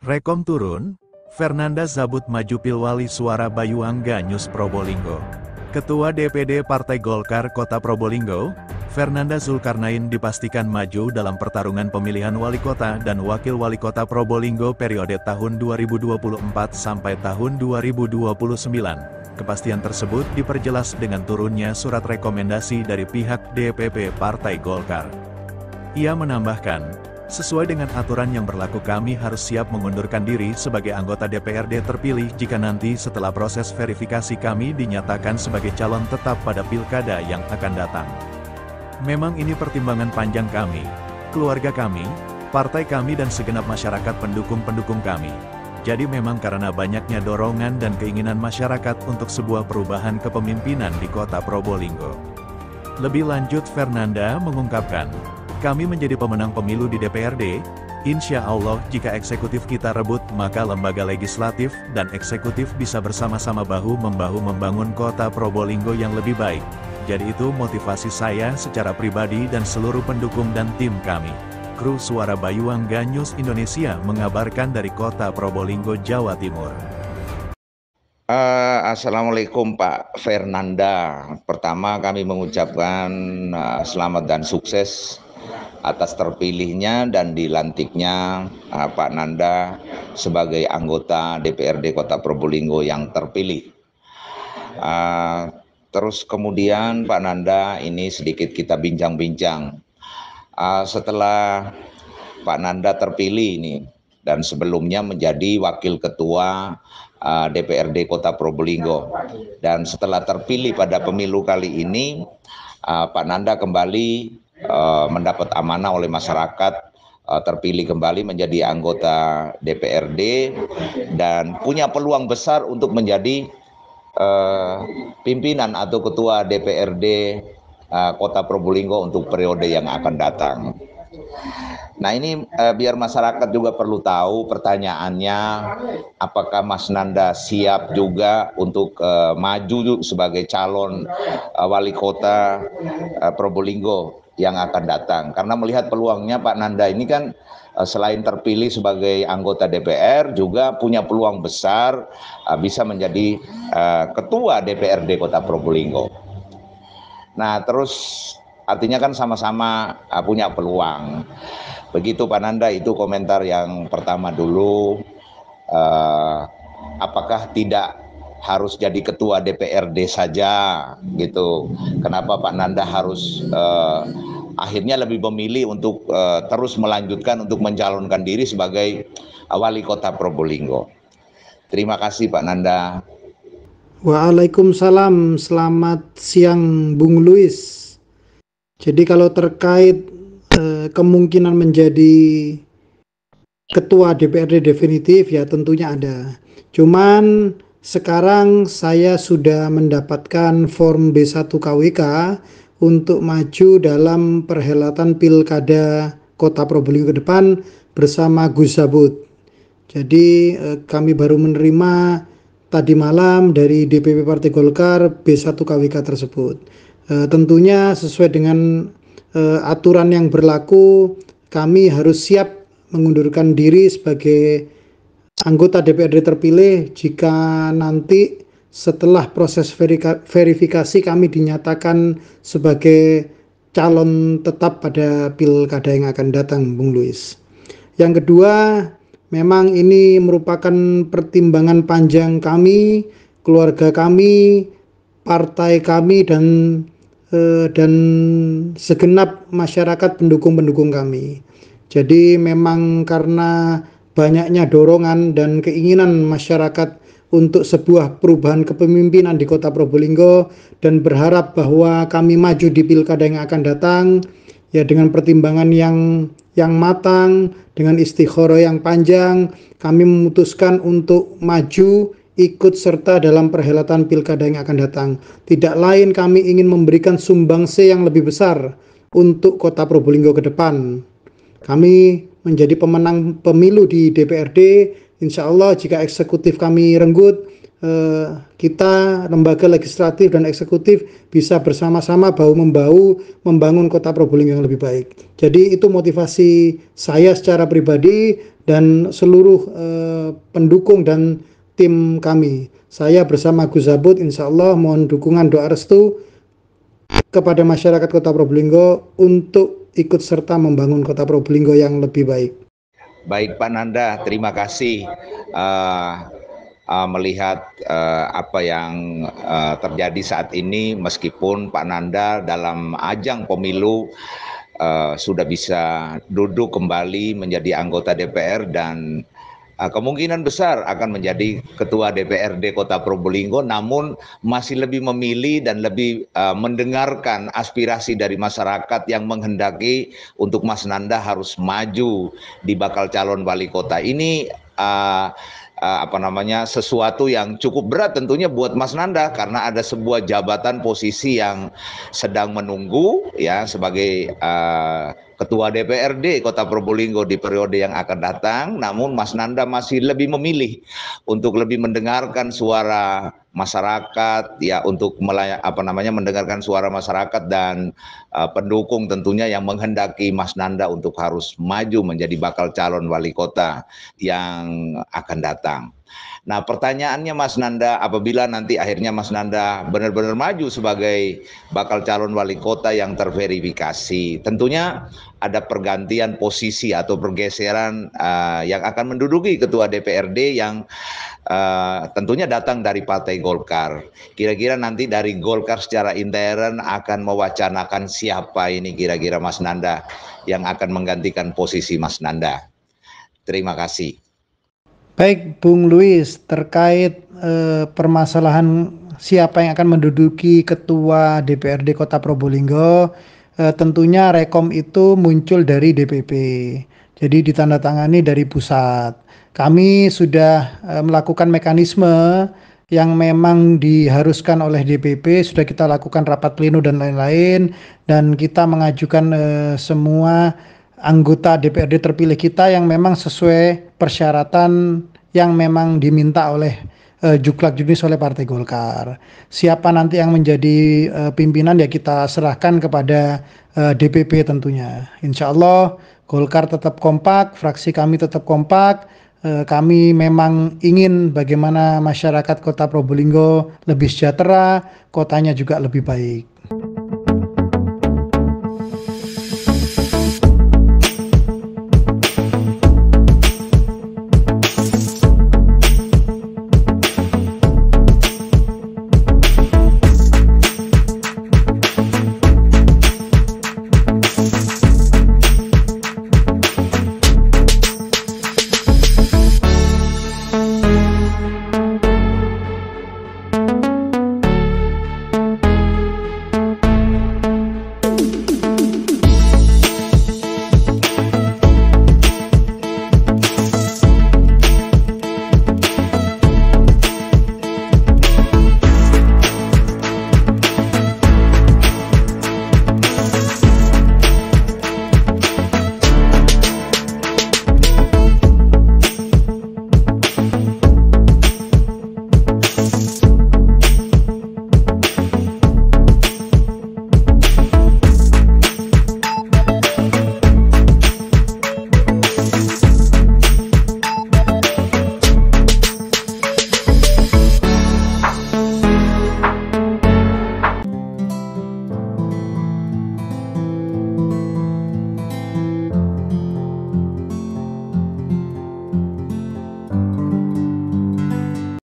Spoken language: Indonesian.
Rekom turun, Fernanda Zabut maju Pilwali Suara Bayuangga News Probolinggo. Ketua DPD Partai Golkar Kota Probolinggo, Fernanda Zulkarnain dipastikan maju dalam pertarungan pemilihan wali kota dan wakil wali kota Probolinggo periode tahun 2024 sampai tahun 2029. Kepastian tersebut diperjelas dengan turunnya surat rekomendasi dari pihak DPP Partai Golkar. Ia menambahkan, sesuai dengan aturan yang berlaku kami harus siap mengundurkan diri sebagai anggota DPRD terpilih jika nanti setelah proses verifikasi kami dinyatakan sebagai calon tetap pada pilkada yang akan datang. Memang ini pertimbangan panjang kami, keluarga kami, partai kami dan segenap masyarakat pendukung-pendukung kami. Jadi memang karena banyaknya dorongan dan keinginan masyarakat untuk sebuah perubahan kepemimpinan di kota Probolinggo. Lebih lanjut Fernanda mengungkapkan, kami menjadi pemenang pemilu di DPRD, insya Allah jika eksekutif kita rebut maka lembaga legislatif dan eksekutif bisa bersama-sama bahu-membahu membangun kota Probolinggo yang lebih baik. Jadi itu motivasi saya secara pribadi dan seluruh pendukung dan tim kami. Kru Suara Bayuangga News Indonesia mengabarkan dari kota Probolinggo, Jawa Timur. Assalamualaikum Pak Fernanda. Pertama kami mengucapkan selamat dan sukses atas terpilihnya dan dilantiknya Pak Nanda sebagai anggota DPRD Kota Probolinggo yang terpilih. Terus kemudian Pak Nanda ini sedikit kita bincang-bincang. Setelah Pak Nanda terpilih ini dan sebelumnya menjadi wakil ketua DPRD Kota Probolinggo dan setelah terpilih pada pemilu kali ini Pak Nanda kembali mendapat amanah oleh masyarakat, terpilih kembali menjadi anggota DPRD dan punya peluang besar untuk menjadi pimpinan atau ketua DPRD Kota Probolinggo untuk periode yang akan datang. Nah ini biar masyarakat juga perlu tahu pertanyaannya, apakah Mas Nanda siap juga untuk maju sebagai calon wali kota Probolinggo yang akan datang. Karena melihat peluangnya Pak Nanda ini kan selain terpilih sebagai anggota DPR juga punya peluang besar bisa menjadi ketua DPRD Kota Probolinggo. Nah terus artinya kan sama-sama punya peluang. Begitu Pak Nanda, itu komentar yang pertama dulu. Apakah tidak harus jadi ketua DPRD saja gitu? Kenapa Pak Nanda harus akhirnya lebih memilih untuk terus melanjutkan untuk mencalonkan diri sebagai wali kota Probolinggo? Terima kasih Pak Nanda. Waalaikumsalam, selamat siang Bung Luis. Jadi kalau terkait kemungkinan menjadi ketua DPRD definitif ya tentunya ada. Cuman sekarang saya sudah mendapatkan form B1 KWK untuk maju dalam perhelatan Pilkada Kota Probolinggo ke depan bersama Gus Zabut. Jadi kami baru menerima tadi malam dari DPP Partai Golkar B1 KWK tersebut. Tentunya sesuai dengan aturan yang berlaku, kami harus siap mengundurkan diri sebagai anggota DPRD terpilih jika nanti setelah proses verifikasi kami dinyatakan sebagai calon tetap pada pilkada yang akan datang, Bung Luis. Yang kedua, memang ini merupakan pertimbangan panjang kami, keluarga kami, partai kami dan segenap masyarakat pendukung-pendukung kami. Jadi memang karena banyaknya dorongan dan keinginan masyarakat untuk sebuah perubahan kepemimpinan di Kota Probolinggo dan berharap bahwa kami maju di pilkada yang akan datang ya dengan pertimbangan yang matang, dengan istikharah yang panjang, kami memutuskan untuk maju ikut serta dalam perhelatan pilkada yang akan datang. Tidak lain kami ingin memberikan sumbangsi yang lebih besar untuk Kota Probolinggo ke depan. Kami menjadi pemenang pemilu di DPRD, insya Allah jika eksekutif kami renggut, kita lembaga legislatif dan eksekutif bisa bersama-sama bahu-membahu membangun Kota Probolinggo yang lebih baik. Jadi itu motivasi saya secara pribadi dan seluruh pendukung dan tim kami. Saya bersama Gus Zabut insya Allah mohon dukungan doa restu kepada masyarakat Kota Probolinggo untuk ikut serta membangun Kota Probolinggo yang lebih baik. Baik Pak Nanda, terima kasih melihat apa yang terjadi saat ini, meskipun Pak Nanda dalam ajang pemilu sudah bisa duduk kembali menjadi anggota DPR dan kemungkinan besar akan menjadi ketua DPRD Kota Probolinggo, namun masih lebih memilih dan lebih mendengarkan aspirasi dari masyarakat yang menghendaki untuk Mas Nanda harus maju di bakal calon wali kota. Ini sesuatu yang cukup berat tentunya buat Mas Nanda, karena ada sebuah jabatan posisi yang sedang menunggu ya sebagai Ketua DPRD Kota Probolinggo di periode yang akan datang. Namun Mas Nanda masih lebih memilih untuk lebih mendengarkan suara masyarakat ya, untuk mendengarkan suara masyarakat dan pendukung tentunya yang menghendaki Mas Nanda untuk harus maju menjadi bakal calon wali kota yang akan datang. Nah, pertanyaannya Mas Nanda, apabila nanti akhirnya Mas Nanda benar-benar maju sebagai bakal calon wali kota yang terverifikasi, tentunya ada pergantian posisi atau pergeseran yang akan menduduki ketua DPRD yang tentunya datang dari Partai Golkar. Kira-kira nanti dari Golkar secara intern akan mewacanakan siapa ini kira-kira Mas Nanda yang akan menggantikan posisi Mas Nanda. Terima kasih. Baik, Bung Luis, terkait permasalahan siapa yang akan menduduki ketua DPRD Kota Probolinggo, tentunya rekom itu muncul dari DPP. Jadi ditandatangani dari pusat. Kami sudah melakukan mekanisme yang memang diharuskan oleh DPP, sudah kita lakukan rapat pleno dan lain-lain, dan kita mengajukan semua anggota DPRD terpilih kita yang memang sesuai persyaratan yang memang diminta oleh Juklak Junis oleh Partai Golkar. Siapa nanti yang menjadi pimpinan ya kita serahkan kepada DPP tentunya. Insya Allah Golkar tetap kompak, fraksi kami tetap kompak. Kami memang ingin bagaimana masyarakat Kota Probolinggo lebih sejahtera, kotanya juga lebih baik.